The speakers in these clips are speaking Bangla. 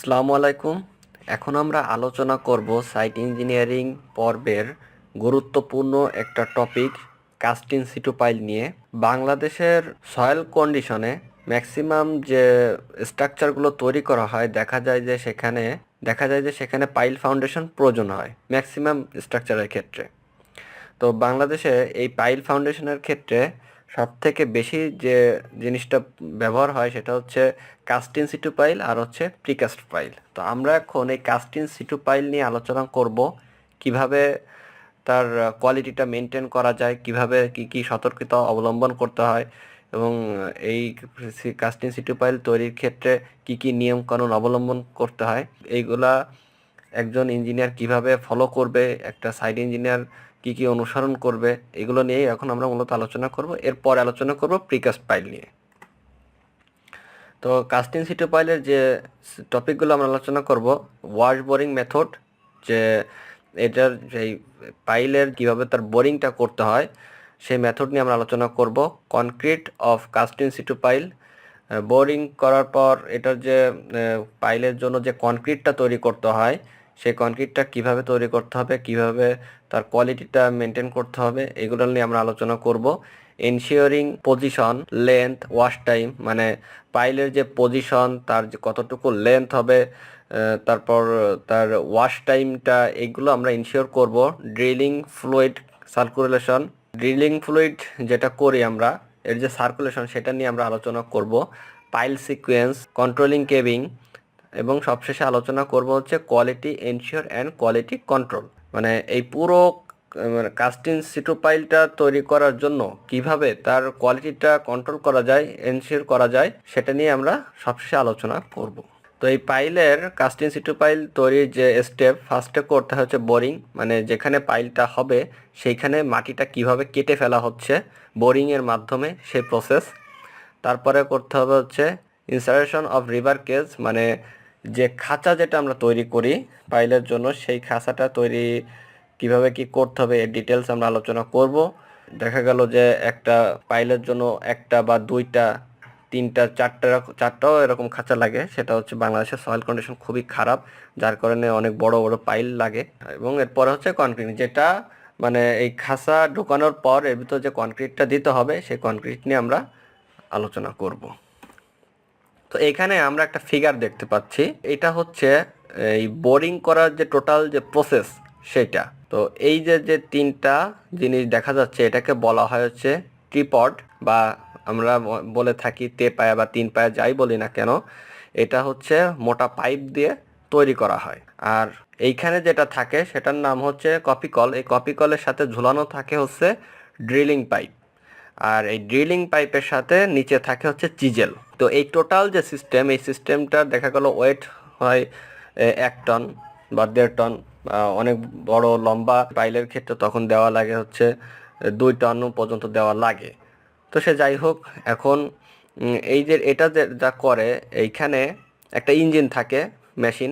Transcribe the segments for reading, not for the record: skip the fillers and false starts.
আসসালামু আলাইকুম। এখন আমরা আলোচনা করব সাইট ইঞ্জিনিয়ারিং পর্বের গুরুত্বপূর্ণ একটা topic cast in situ pile নিয়ে। বাংলাদেশের সয়েল কন্ডিশনে ম্যাক্সিমাম যে স্ট্রাকচারগুলো তৈরি করা হয় দেখা যায় যে সেখানে পাইল ফাউন্ডেশন প্রয়োজন হয় ম্যাক্সিমাম স্ট্রাকচারের ক্ষেত্রে। তো বাংলাদেশে এই পাইল ফাউন্ডেশনের ক্ষেত্রে সবথেকে বেশি যে জিনিসটা ব্যবহার হয় সেটা হচ্ছে কাস্ট ইন সিটু পাইল আর হচ্ছে প্রিকাস্ট পাইল। তো আমরা এখন এই কাস্ট ইন সিটু পাইল নিয়ে আলোচনা করব, কিভাবে তার কোয়ালিটিটা মেনটেন করা যায়, কিভাবে কি সতর্কতা অবলম্বন করতে হয় এবং এই কাস্ট ইন সিটু পাইল তৈরির ক্ষেত্রে কি নিয়ম কানুন অবলম্বন করতে হয়, এইগুলা একজন ইঞ্জিনিয়ার কিভাবে ফলো করবে, একটা সাইট ইঞ্জিনিয়ার কি অনুসরণ করবে, এগুলো নিয়েই এখন আমরা মূলত আলোচনা করব। এরপর আলোচনা করব প্রিকাস্ট পাইল নিয়ে। তো কাস্ট ইন সিটু পাইলের যে টপিকগুলো আমরা আলোচনা করব, ওয়াশ বোরিং মেথড, যে এটার যেই পাইলের কিভাবে তার বোরিংটা করতে হয় সেই মেথড নিয়ে আমরা আলোচনা করব। Concrete of cast in situ pile, boring করার পর এটার যে পাইলের জন্য যে কনক্রিটটা তৈরি করতে হয় সেই কনক্রিটটা কিভাবে তৈরি করতে হবে, কিভাবে তার কোয়ালিটিটা মেনটেন করতে হবে, এগুলো নিয়ে আমরা আলোচনা করব। Ensuring position, length, wash time, মানে পাইলের যে পজিশন, তার যে কতটুকু লেন্থ হবে, তারপর তার ওয়াশ টাইমটা, এগুলো আমরা ইনশিওর করব। Drilling fluid circulation, drilling fluid যেটা করি আমরা, এর যে সার্কুলেশন সেটা নিয়ে আমরা আলোচনা করব। পাইল সিকোয়েন্স, কন্ট্রোলিং কেবিং, এবং সবশেষে আলোচনা করব হচ্ছে quality ensure and quality control. মানে এই পুরো কাস্ট ইন সিটু পাইলটা তৈরি করার জন্য কিভাবে তার কোয়ালিটিটা কন্ট্রোল করা যায়, এনশিওর করা যায়, সেটা নিয়ে আমরা সবশেষে আলোচনা করব। তো এই পাইলের কাস্ট ইন সিটু পাইল তৈরির যে স্টেপ, ফার্স্টে করতে হচ্ছে বোরিং, মানে যেখানে পাইলটা হবে সেইখানে মাটিটা কিভাবে কেটে ফেলা হচ্ছে বোরিংয়ের মাধ্যমে, সেই প্রসেস। তারপরে করতে হবে হচ্ছে ইনসারেশন অফ রিভার কেজ, মানে যে খাঁচা যেটা আমরা তৈরি করি পাইলের জন্য, সেই খাঁচাটা তৈরি কিভাবে কি করতে হবে এর ডিটেলস আমরা আলোচনা করব। দেখা গেল যে একটা পাইলের জন্য একটা বা দুইটা, তিনটা, চারটাও এরকম খাঁচা লাগে, সেটা হচ্ছে বাংলাদেশের সয়েল কন্ডিশন খুবই খারাপ, যার কারণে অনেক বড় বড় পাইল লাগে। এবং এরপরে হচ্ছে কনক্রিট, যেটা মানে এই খাঁচা ঢোকানোর পর এর ভিতর যে কনক্রিটটা দিতে হবে সেই কনক্রিট নিয়ে আমরা আলোচনা করব। তো এখানে আমরা একটা ফিগার দেখতে পাচ্ছি, এটা হচ্ছে এই বোরিং করার যে টোটাল যে প্রসেস সেটা। তো এই যে তিনটা জিনিস দেখা যাচ্ছে, এটাকে বলা হয় হচ্ছে ট্রিপড, বা আমরা বলে থাকি তে পায়া বা তিন পায়া, যাই বলি না কেন, এটা হচ্ছে মোটা পাইপ দিয়ে তৈরি করা হয়। আর এইখানে যেটা থাকে সেটার নাম হচ্ছে কপিকল। এই কপিকলের সাথে ঝুলানো থাকে হচ্ছে ড্রিলিং পাইপ, আর এই ড্রিলিং পাইপের সাথে নিচে থাকে হচ্ছে চিজেল। তো এই টোটাল যে সিস্টেম, এই সিস্টেমটা দেখা গেল ওয়েট হয় 1 টন বা 1.5 টন, অনেক বড় লম্বা পাইলের ক্ষেত্রে তখন দেওয়া লাগে হচ্ছে 2 টন পর্যন্ত দেওয়া লাগে। তো সে যাই হোক, এখন এই যে এটা যা করে, এইখানে একটা ইঞ্জিন থাকে, মেশিন,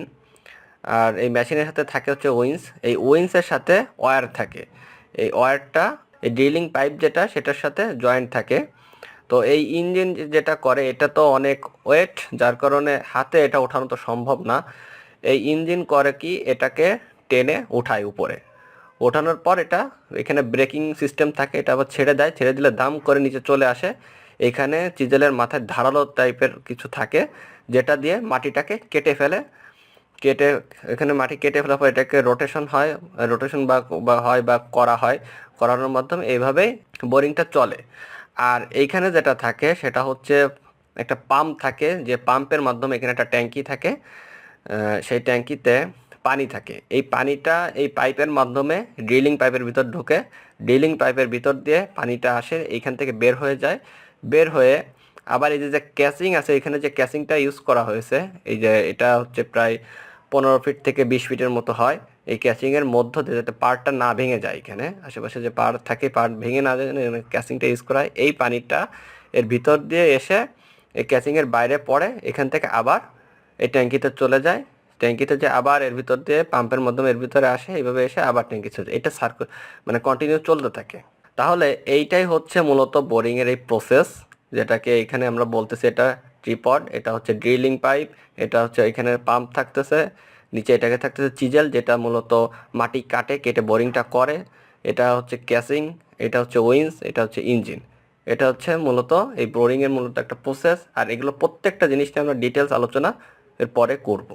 আর এই মেশিনের সাথে থাকে হচ্ছে উইন্স, এই উইন্সের সাথে ওয়্যার থাকে। এই ওয়্যারটা এই ড্রিলিং পাইপ যেটা সেটার সাথে জয়েন্ট থাকে। তো এই ইঞ্জিন যেটা করে, এটা তো অনেক ওয়েট, যার কারণে হাতে এটা ওঠানো তো সম্ভব না। এই ইঞ্জিন করে কি, এটাকে টেনে উঠায় উপরে, ওঠানোর পর এটা এখানে ব্রেকিং সিস্টেম থাকে, এটা আবার ছেড়ে দেয়, ছেড়ে দিলে দাম করে নিচে চলে আসে। এখানে চিজেলের মাথায় ধারালো টাইপের কিছু থাকে, যেটা দিয়ে মাটিটাকে কেটে ফেলে। কেটে এখানে মাটি কেটে ফেলার পর এটাকে রোটেশন হয়, রোটেশন বা করা হয়, করানোর মাধ্যমে এইভাবেই বোরিংটা চলে। আর এইখানে যেটা থাকে সেটা হচ্ছে একটা পাম্প থাকে, যে পাম্পের মাধ্যমে এখানে একটা ট্যাঙ্কি থাকে, সেই ট্যাঙ্কিতে পানি থাকে। এই পানিটা এই পাইপের মাধ্যমে ড্রিলিং পাইপের ভিতর ঢোকে, ড্রিলিং পাইপের ভিতর দিয়ে পানিটা আসে, এইখান থেকে বের হয়ে যায়। বের হয়ে আবার এই যে ক্যাসিং আছে, এখানে যে ক্যাসিংটা ইউজ করা হয়েছে, এই যে এটা হচ্ছে প্রায় 15 ফিট থেকে 20 ফিটের মতো হয়। এই ক্যাসিংয়ের মধ্য দিয়ে যাতে পাড়টা না ভেঙে যায়, এখানে আশেপাশে যে পাড় থাকে পাড় ভেঙে না যায়, ক্যাসিংটা ইউজ করা হয়। এই পানিটা এর ভিতর দিয়ে এসে এই ক্যাসিংয়ের বাইরে পড়ে, এখান থেকে আবার এই ট্যাঙ্কিতে চলে যায়, ট্যাঙ্কিতে যে আবার এর ভিতর দিয়ে পাম্পের মাধ্যমে এর ভিতরে আসে, এইভাবে এসে আবার ট্যাঙ্কি চলে যায়, এটা মানে কন্টিনিউ চলতে থাকে। তাহলে এইটাই হচ্ছে মূলত বোরিংয়ের এই প্রসেস, যেটাকে এখানে আমরা বলতেছি এটা ট্রিপড, এটা হচ্ছে ড্রিলিং পাইপ, এটা হচ্ছে এখানে পাম্প থাকতেছে, নিচে এটাকে থাকতেছে চিজেল যেটা মূলত মাটি কাটে কেটে বোরিংটা করে, এটা হচ্ছে ক্যাসিং, এটা হচ্ছে উইন্স, এটা হচ্ছে ইঞ্জিন। এটা হচ্ছে মূলত এই বোরিংয়ের মূলত একটা প্রসেস, আর এগুলো প্রত্যেকটা জিনিস নিয়ে আমরা ডিটেলস আলোচনা এর পরে করব।